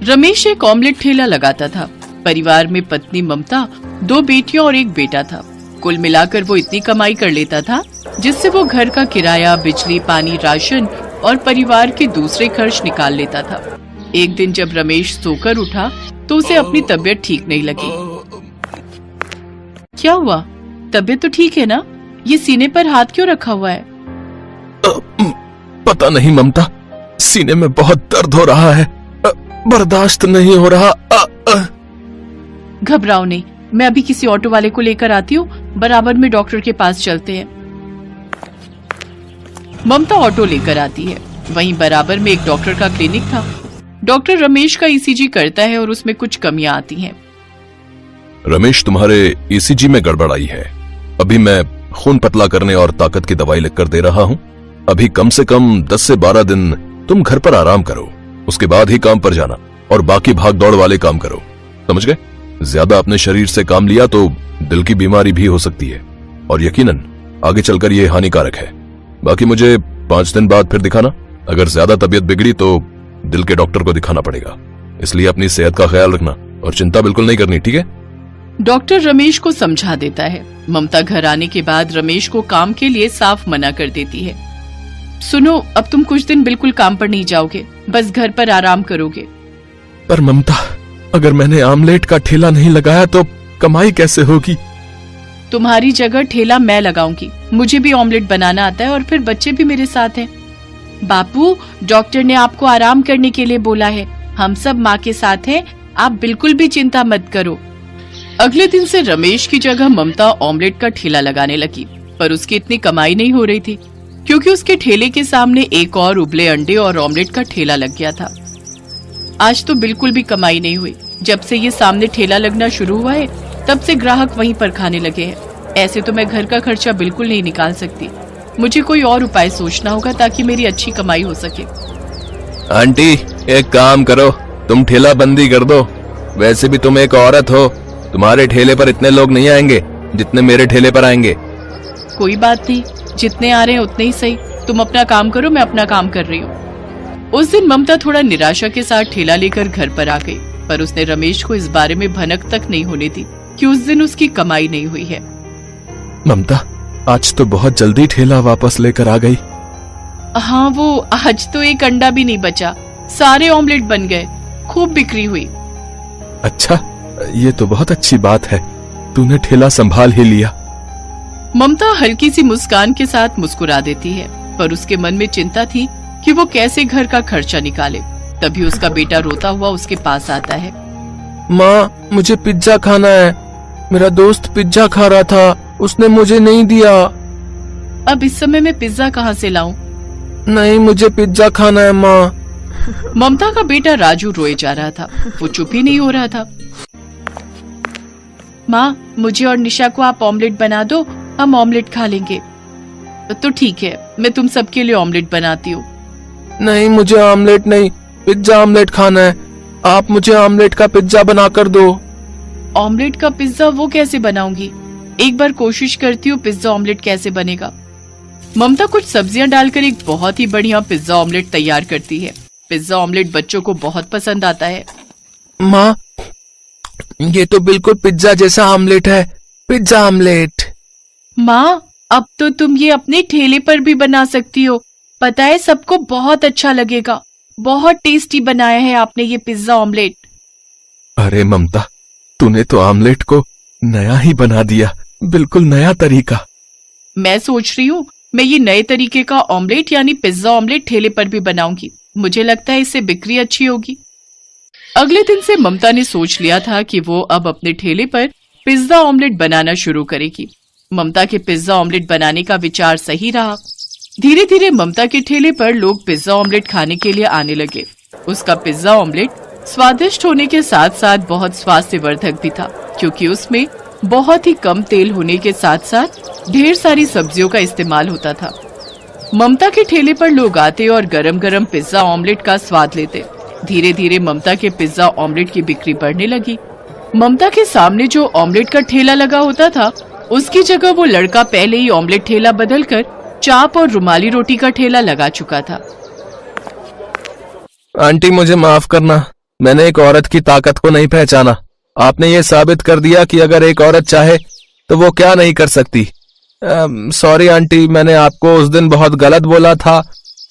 रमेश एक ऑमलेट ठेला लगाता था। परिवार में पत्नी ममता, 2 बेटियां और 1 बेटा था। कुल मिलाकर वो इतनी कमाई कर लेता था जिससे वो घर का किराया, बिजली, पानी, राशन और परिवार के दूसरे खर्च निकाल लेता था। एक दिन जब रमेश सोकर उठा तो उसे अपनी तबीयत ठीक नहीं लगी। क्या हुआ? तबीयत तो ठीक है ना? ये सीने पर हाथ क्यों रखा हुआ है? पता नहीं ममता, सीने में बहुत दर्द हो रहा है, बर्दाश्त नहीं हो रहा। घबराओ नहीं, मैं अभी किसी ऑटो वाले को लेकर आती हूँ। बराबर में डॉक्टर के पास चलते हैं। ममता ऑटो लेकर आती है। वहीं बराबर में एक डॉक्टर का क्लिनिक था। डॉक्टर रमेश का ईसीजी करता है और उसमें कुछ कमियां आती हैं। रमेश, तुम्हारे ईसीजी में गड़बड़ आई है। अभी मैं खून पतला करने और ताकत की दवाई लिखकर दे रहा हूँ। अभी कम से कम 10 से 12 दिन तुम घर पर आराम करो, उसके बाद ही काम पर जाना और बाकी भाग दौड़ वाले काम करो, समझ गए? ज्यादा अपने शरीर से काम लिया तो दिल की बीमारी भी हो सकती है और यकीनन आगे चलकर ये हानिकारक है। बाकी मुझे 5 दिन बाद फिर दिखाना। अगर ज्यादा तबीयत बिगड़ी तो दिल के डॉक्टर को दिखाना पड़ेगा, इसलिए अपनी सेहत का ख्याल रखना और चिंता बिल्कुल नहीं करनी, ठीक है? डॉक्टर रमेश को समझा देता है। ममता घर आने के बाद रमेश को काम के लिए साफ मना कर देती है। सुनो, अब तुम कुछ दिन बिल्कुल काम पर नहीं जाओगे, बस घर पर आराम करोगे। पर ममता, अगर मैंने आमलेट का ठेला नहीं लगाया तो कमाई कैसे होगी? तुम्हारी जगह ठेला मैं लगाऊंगी। मुझे भी ऑमलेट बनाना आता है और फिर बच्चे भी मेरे साथ हैं। बापू, डॉक्टर ने आपको आराम करने के लिए बोला है। हम सब माँ के साथ हैं, आप बिल्कुल भी चिंता मत करो। अगले दिन से रमेश की जगह ममता ऑमलेट का ठेला लगाने लगी, पर उसकी इतनी कमाई नहीं हो रही थी क्योंकि उसके ठेले के सामने एक और उबले अंडे और ऑमलेट का ठेला लग गया था। आज तो बिल्कुल भी कमाई नहीं हुई। जब से ये सामने ठेला लगना शुरू हुआ है तब से ग्राहक वहीं पर खाने लगे हैं। ऐसे तो मैं घर का खर्चा बिल्कुल नहीं निकाल सकती। मुझे कोई और उपाय सोचना होगा ताकि मेरी अच्छी कमाई हो सके। आंटी, एक काम करो, तुम ठेला बंदी कर दो। वैसे भी तुम एक औरत हो, तुम्हारे ठेले पर इतने लोग नहीं आएंगे जितने मेरे ठेले पर आएंगे। कोई बात नहीं, जितने आ रहे हैं उतने ही सही। तुम अपना काम करो, मैं अपना काम कर रही हूँ। उस दिन ममता थोड़ा निराशा के साथ ठेला लेकर घर पर आ गई, पर उसने रमेश को इस बारे में भनक तक नहीं होने दी कि उस दिन उसकी कमाई नहीं हुई है। ममता, आज तो बहुत जल्दी ठेला वापस लेकर आ गई। हाँ, वो आज तो एक अंडा भी नहीं बचा, सारे ऑमलेट बन गए, खूब बिक्री हुई। अच्छा, ये तो बहुत अच्छी बात है, तूने ठेला संभाल ही लिया। ममता हल्की सी मुस्कान के साथ मुस्कुरा देती है, पर उसके मन में चिंता थी कि वो कैसे घर का खर्चा निकाले। तभी उसका बेटा रोता हुआ उसके पास आता है। माँ, मुझे पिज्जा खाना है। मेरा दोस्त पिज्जा खा रहा था, उसने मुझे नहीं दिया। अब इस समय मैं पिज्जा कहाँ से लाऊं? नहीं, मुझे पिज्जा खाना है माँ। ममता का बेटा राजू रोए जा रहा था, वो चुप ही नहीं हो रहा था। माँ, मुझे और निशा को आप ऑमलेट बना दो, हम ऑमलेट खा लेंगे। तो ठीक है, मैं तुम सबके लिए ऑमलेट बनाती हूँ। नहीं, मुझे ऑमलेट नहीं, पिज्जा ऑमलेट खाना है। आप मुझे ऑमलेट का पिज्जा बनाकर दो। ऑमलेट का पिज्जा वो कैसे बनाऊंगी? एक बार कोशिश करती हूँ पिज्जा ऑमलेट कैसे बनेगा। ममता कुछ सब्जियां डालकर एक बहुत ही बढ़िया पिज्जा ऑमलेट तैयार करती है। पिज्जा ऑमलेट बच्चों को बहुत पसंद आता है। माँ, ये तो बिल्कुल पिज्जा जैसा ऑमलेट है, पिज्जा ऑमलेट। माँ, अब तो तुम ये अपने ठेले पर भी बना सकती हो। पता है, सबको बहुत अच्छा लगेगा। बहुत टेस्टी बनाया है आपने ये पिज्जा ऑमलेट। अरे ममता, तूने तो ऑमलेट को नया ही बना दिया, बिल्कुल नया तरीका। मैं सोच रही हूँ मैं ये नए तरीके का ऑमलेट यानी पिज्जा ऑमलेट ठेले पर भी बनाऊंगी। मुझे लगता है इससे बिक्री अच्छी होगी। अगले दिन से ममता ने सोच लिया था कि वो अब अपने ठेले पर पिज्जा ऑमलेट बनाना शुरू करेगी। ममता के पिज्जा ऑमलेट बनाने का विचार सही रहा। धीरे धीरे ममता के ठेले पर लोग पिज्जा ऑमलेट खाने के लिए आने लगे। उसका पिज्जा ऑमलेट स्वादिष्ट होने के साथ साथ बहुत स्वास्थ्यवर्धक भी था, क्योंकि उसमें बहुत ही कम तेल होने के साथ साथ ढेर सारी सब्जियों का इस्तेमाल होता था। ममता के ठेले पर लोग आते और गरम गरम पिज्जा ऑमलेट का स्वाद लेते। धीरे धीरे ममता के पिज्जा ऑमलेट की बिक्री बढ़ने लगी। ममता के सामने जो ऑमलेट का ठेला लगा होता था, उसकी जगह वो लड़का पहले ही ऑमलेट ठेला बदलकर चाप और रुमाली रोटी का ठेला लगा चुका था। आंटी, मुझे माफ करना, मैंने एक औरत की ताकत को नहीं पहचाना। आपने ये साबित कर दिया कि अगर एक औरत चाहे तो वो क्या नहीं कर सकती। सॉरी आंटी, मैंने आपको उस दिन बहुत गलत बोला था,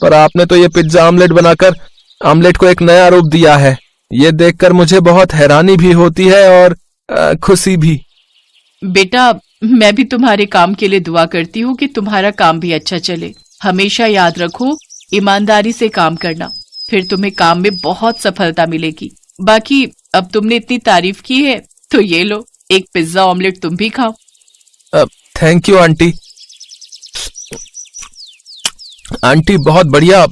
पर आपने तो ये पिज्जा ऑमलेट बनाकर ऑमलेट को एक नया रूप दिया है। ये देखकर मुझे बहुत हैरानी भी होती है और खुशी भी। बेटा, मैं भी तुम्हारे काम के लिए दुआ करती हूँ कि तुम्हारा काम भी अच्छा चले। हमेशा याद रखो, ईमानदारी से काम करना, फिर तुम्हें काम में बहुत सफलता मिलेगी। बाकी अब तुमने इतनी तारीफ की है तो ये लो, एक पिज्जा ऑमलेट तुम भी खाओ। Thank you aunty. आंटी बहुत बढ़िया,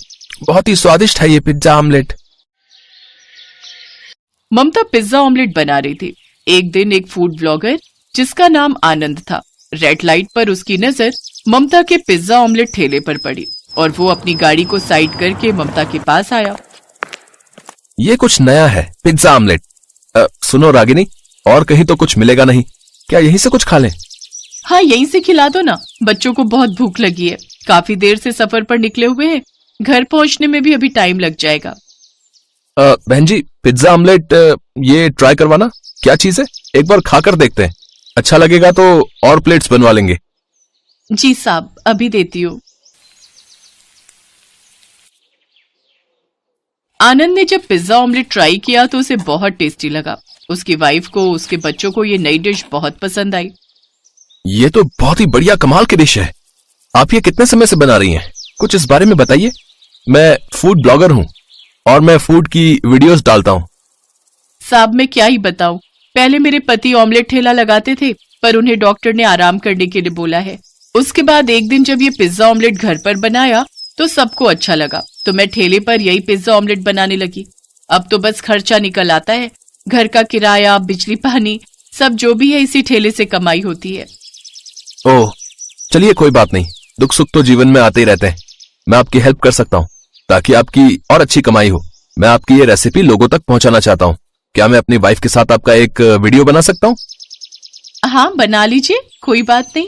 बहुत ही स्वादिष्ट है ये पिज्जा ऑमलेट। ममता पिज्जा ऑमलेट बना रही थी। एक दिन एक फूड ब्लॉगर जिसका नाम आनंद था, रेड लाइट पर उसकी नजर ममता के पिज्जा ऑमलेट ठेले पर पड़ी और वो अपनी गाड़ी को साइड करके ममता के पास आया। ये कुछ नया है, पिज्जा ऑमलेट। सुनो रागिनी, और कहीं तो कुछ मिलेगा नहीं, क्या यहीं से कुछ खा लें? हाँ, यहीं से खिला दो ना, बच्चों को बहुत भूख लगी है। काफी देर से सफर पर निकले हुए हैं, घर पहुंचने में भी अभी टाइम लग जाएगा। बहन जी, पिज्जा ऑमलेट ये ट्राई करवाना। क्या चीज है, एक बार खाकर देखते हैं, अच्छा लगेगा तो और प्लेट्स बनवा लेंगे। जी साहब, अभी देती हूँ। आनंद ने जब पिज्जा ऑमलेट ट्राई किया तो उसे बहुत टेस्टी लगा। उसकी वाइफ को, उसके बच्चों को ये नई डिश बहुत पसंद आई। ये तो बहुत ही बढ़िया कमाल की डिश है। आप ये कितने समय से बना रही हैं? कुछ इस बारे में बताइए। मैं फूड ब्लॉगर हूँ और मैं फूड की वीडियोस डालता हूँ। साहब, मैं क्या ही बताऊं, पहले मेरे पति ऑमलेट ठेला लगाते थे, पर उन्हें डॉक्टर ने आराम करने के लिए बोला है। उसके बाद एक दिन जब ये पिज्जा ऑमलेट घर पर बनाया तो सबको अच्छा लगा, तो मैं ठेले पर यही पिज्जा ऑमलेट बनाने लगी। अब तो बस खर्चा निकल आता है, घर का किराया, बिजली पानी, सब जो भी है इसी ठेले से कमाई होती है। ओह, चलिए कोई बात नहीं, दुख सुख तो जीवन में आते ही रहते हैं। मैं आपकी हेल्प कर सकता हूँ ताकि आपकी और अच्छी कमाई हो। मैं आपकी ये रेसिपी लोगों तक पहुंचाना चाहता हूँ। क्या मैं अपनी वाइफ के साथ आपका एक वीडियो बना सकता हूँ? हाँ, बना लीजिए, कोई बात नहीं।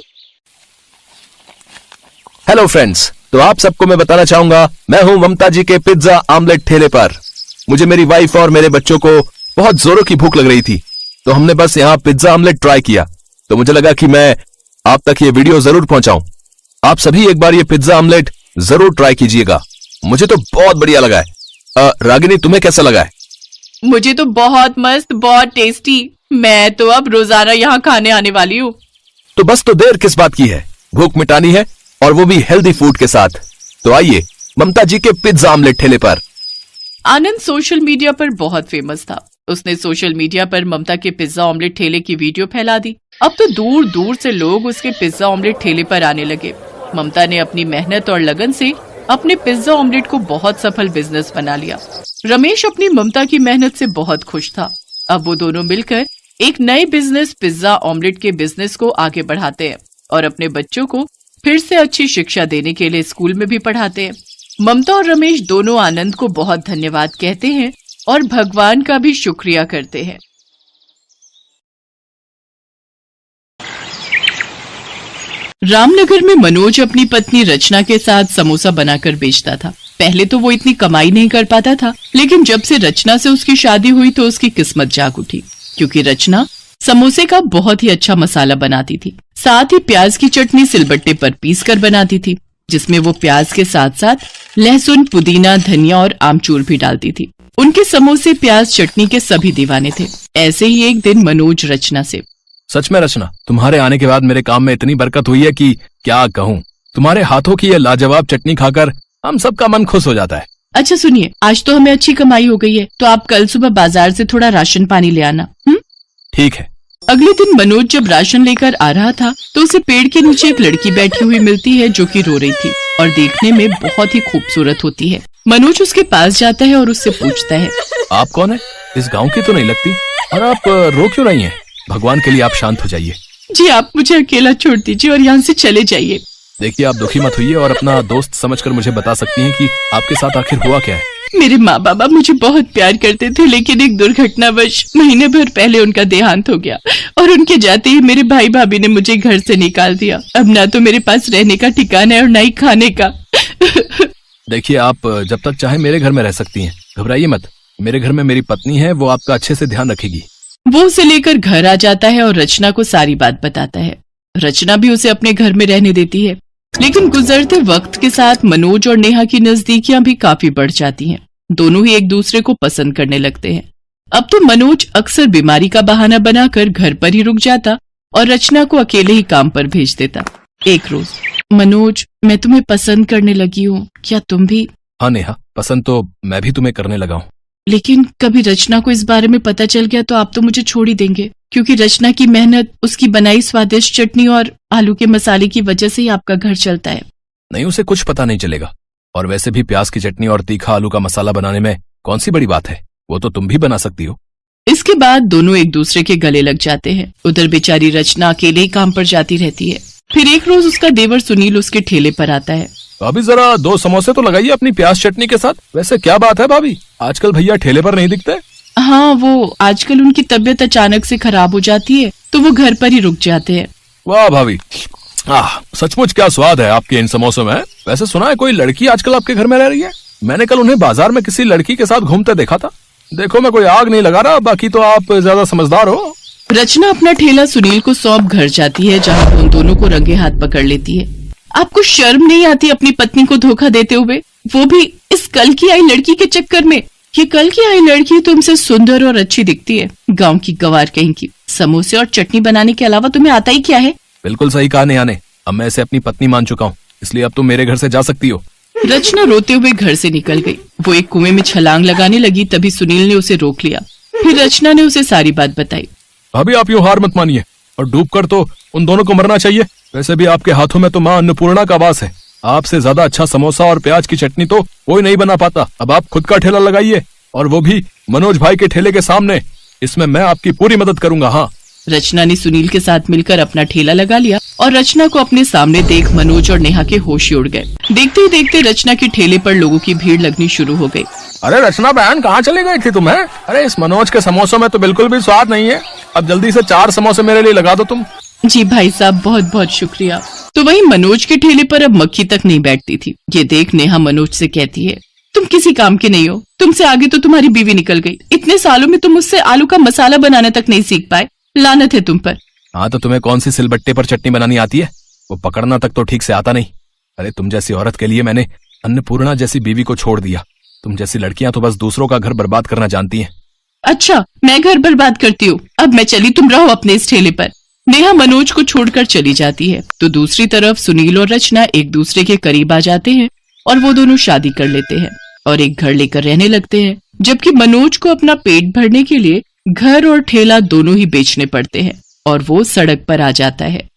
हेलो फ्रेंड्स, तो आप सबको मैं बताना चाहूंगा, मैं हूं ममता जी के पिज्जा ऑमलेट ठेले पर। मुझे मेरी वाइफ और मेरे बच्चों को बहुत जोरों की भूख लग रही थी, तो हमने बस यहाँ पिज्जा ऑमलेट ट्राई किया, तो मुझे लगा कि मैं आप तक ये वीडियो जरूर पहुंचाऊं। आप सभी एक बार ये पिज्जा ऑमलेट जरूर ट्राई कीजिएगा। मुझे तो बहुत बढ़िया लगा है। रागिनी, तुम्हें कैसा लगा है? मुझे तो बहुत मस्त, बहुत टेस्टी। मैं तो अब रोजाना यहाँ खाने आने वाली हूँ। तो बस तो देर किस बात की है, भूख मिटानी है और वो भी हेल्दी फूड के साथ। तो आइए ममता जी के पिज्जा ऑमलेट ठेले पर। आनंद सोशल मीडिया पर बहुत फेमस था। उसने सोशल मीडिया पर ममता के पिज्जा ऑमलेट ठेले की वीडियो फैला दी। अब तो दूर दूर से लोग उसके पिज्जा ऑमलेट ठेले पर आने लगे। ममता ने अपनी मेहनत और लगन से अपने पिज्जा ऑमलेट को बहुत सफल बिजनेस बना लिया। रमेश अपनी ममता की मेहनत से बहुत खुश था। अब वो दोनों मिलकर एक नए बिजनेस, पिज्जा ऑमलेट के बिजनेस को आगे बढ़ाते हैं और अपने बच्चों को फिर से अच्छी शिक्षा देने के लिए स्कूल में भी पढ़ाते हैं। ममता और रमेश दोनों आनंद को बहुत धन्यवाद कहते हैं और भगवान का भी शुक्रिया करते हैं। रामनगर में मनोज अपनी पत्नी रचना के साथ समोसा बनाकर बेचता था। पहले तो वो इतनी कमाई नहीं कर पाता था, लेकिन जब से रचना से उसकी शादी हुई तो उसकी किस्मत जाग उठी, क्योंकि रचना समोसे का बहुत ही अच्छा मसाला बनाती थी। साथ ही प्याज की चटनी सिलबट्टे पर पीस कर बनाती थी, जिसमें वो प्याज के साथ साथ लहसुन, पुदीना, धनिया और आमचूर भी डालती थी। उनके समोसे प्याज चटनी के सभी दीवाने थे। ऐसे ही एक दिन मनोज रचना से, सच में रचना, तुम्हारे आने के बाद मेरे काम में इतनी बरकत हुई है कि क्या कहूँ। तुम्हारे हाथों की ये लाजवाब चटनी खाकर हम सबका मन खुश हो जाता है। अच्छा सुनिए, आज तो हमें अच्छी कमाई हो गई है, तो आप कल सुबह बाजार से थोड़ा राशन पानी ले आना। ठीक है। अगले दिन मनोज जब राशन लेकर आ रहा था तो उसे पेड़ के नीचे एक लड़की बैठी हुई मिलती है जो कि रो रही थी और देखने में बहुत ही खूबसूरत होती है। मनोज उसके पास जाता है और उससे पूछता है, आप कौन है? इस गांव की तो नहीं लगती, और आप रो क्यों रही हैं? भगवान के लिए आप शांत हो जाइए। जी, आप मुझे अकेला छोड़ दीजिए और यहाँ से चले जाइए। देखिए, आप दुखी मत होइए और अपना दोस्त समझकर मुझे बता सकती हैं कि आपके साथ आखिर हुआ क्या है। मेरे माँ बाबा मुझे बहुत प्यार करते थे, लेकिन एक दुर्घटनावश महीने भर पहले उनका देहांत हो गया और उनके जाते ही मेरे भाई भाभी ने मुझे घर से निकाल दिया। अब ना तो मेरे पास रहने का ठिकाना है और ना ही खाने का। देखिए, आप जब तक चाहे मेरे घर में रह सकती हैं, घबराइए मत। मेरे घर में मेरी पत्नी है, वो आपका अच्छे से ध्यान रखेगी। वो उसे लेकर घर आ जाता है और रचना को सारी बात बताता है। रचना भी उसे अपने घर में रहने देती है। लेकिन गुजरते वक्त के साथ मनोज और नेहा की नजदीकियां भी काफी बढ़ जाती हैं। दोनों ही एक दूसरे को पसंद करने लगते हैं। अब तो मनोज अक्सर बीमारी का बहाना बनाकर घर पर ही रुक जाता और रचना को अकेले ही काम पर भेज देता। एक रोज, मनोज, मैं तुम्हें पसंद करने लगी हूँ, क्या तुम भी? हाँ नेहा, पसंद तो मैं भी तुम्हें करने लगा हूँ। लेकिन कभी रचना को इस बारे में पता चल गया तो आप तो मुझे छोड़ ही देंगे, क्योंकि रचना की मेहनत, उसकी बनाई स्वादिष्ट चटनी और आलू के मसाले की वजह से ही आपका घर चलता है। नहीं, उसे कुछ पता नहीं चलेगा। और वैसे भी प्याज की चटनी और तीखा आलू का मसाला बनाने में कौन सी बड़ी बात है, वो तो तुम भी बना सकती हो। इसके बाद दोनों एक दूसरे के गले लग जाते हैं। उधर बेचारी रचना अकेले ही काम पर जाती रहती है। फिर एक रोज उसका देवर सुनील उसके ठेले पर आता है। भाभी जरा 2 समोसे तो लगाइए अपनी प्याज चटनी के साथ। वैसे क्या बात है भाभी, आजकल भैया ठेले पर नहीं दिखते? हाँ, वो आजकल उनकी तबीयत अचानक से खराब हो जाती है तो वो घर पर ही रुक जाते हैं। वाह भाभी, सचमुच क्या स्वाद है आपके इन समोसों में। वैसे सुना है कोई लड़की आजकल आपके घर में रह रही है? मैंने कल उन्हें बाजार में किसी लड़की के साथ घूमते देखा था। देखो, मैं कोई आग नहीं लगा रहा, बाकी तो आप ज्यादा समझदार हो। रचना अपना ठेला सुनील को सौंप घर जाती है, जहाँ वो उन दोनों को रंगे हाथ पकड़ लेती है। आपको शर्म नहीं आती अपनी पत्नी को धोखा देते हुए, वो भी इस कल की आई लड़की के चक्कर में? ये कल की आई लड़की तुमसे सुंदर और अच्छी दिखती है। गांव की गवार कहीं की। समोसे और चटनी बनाने के अलावा तुम्हें आता ही क्या है? बिल्कुल सही कहा नेहा ने। अब मैं इसे अपनी पत्नी मान चुका हूँ, इसलिए अब तुम मेरे घर से जा सकती हो। रचना रोते हुए घर से निकल गई। वो एक कुएं में छलांग लगाने लगी, तभी सुनील ने उसे रोक लिया। फिर रचना ने उसे सारी बात बताई। भाभी, आप यूं हार मत मानिए, और डूबकर तो उन दोनों को मरना चाहिए। वैसे भी आपके हाथों में तो माँ अन्नपूर्णा का वास है। आपसे ज्यादा अच्छा समोसा और प्याज की चटनी तो कोई नहीं बना पाता। अब आप खुद का ठेला लगाइए, और वो भी मनोज भाई के ठेले के सामने। इसमें मैं आपकी पूरी मदद करूंगा। हाँ। रचना ने सुनील के साथ मिलकर अपना ठेला लगा लिया और रचना को अपने सामने देख मनोज और नेहा के होश ही उड़ गए। देखते ही देखते रचना के ठेले पर लोगों की भीड़ लगनी शुरू हो गई। अरे रचना बहन, कहाँ चली गई थी तुम? अरे इस मनोज के समोसों में तो बिल्कुल भी स्वाद नहीं है। अब जल्दी से 4 समोसे मेरे लिए लगा दो तुम। जी भाई साहब, बहुत बहुत शुक्रिया। तो वही मनोज के ठेले पर अब मक्खी तक नहीं बैठती थी। ये देख नेहा मनोज से कहती है, तुम किसी काम के नहीं हो। तुमसे आगे तो तुम्हारी बीवी निकल गई। इतने सालों में तुम मुझसे आलू का मसाला बनाने तक नहीं सीख पाए। लानत है तुम पर। हाँ, तो तुम्हें कौन सी सिलबट्टे पर चटनी बनानी आती है? वो पकड़ना तक तो ठीक से आता नहीं। अरे तुम जैसी औरत के लिए मैंने अन्नपूर्णा जैसी बीवी को छोड़ दिया। तुम जैसी लड़कियां तो बस दूसरों का घर बर्बाद करना जानती हैं। अच्छा, मैं घर बर्बाद करती हूँ? अब मैं चली, तुम रहो अपने इस ठेले पर। नेहा मनोज को छोड़कर चली जाती है। तो दूसरी तरफ सुनील और रचना एक दूसरे के करीब आ जाते हैं और वो दोनों शादी कर लेते हैं और एक घर लेकर रहने लगते हैं। जबकि मनोज को अपना पेट भरने के लिए घर और ठेला दोनों ही बेचने पड़ते हैं और वो सड़क पर आ जाता है।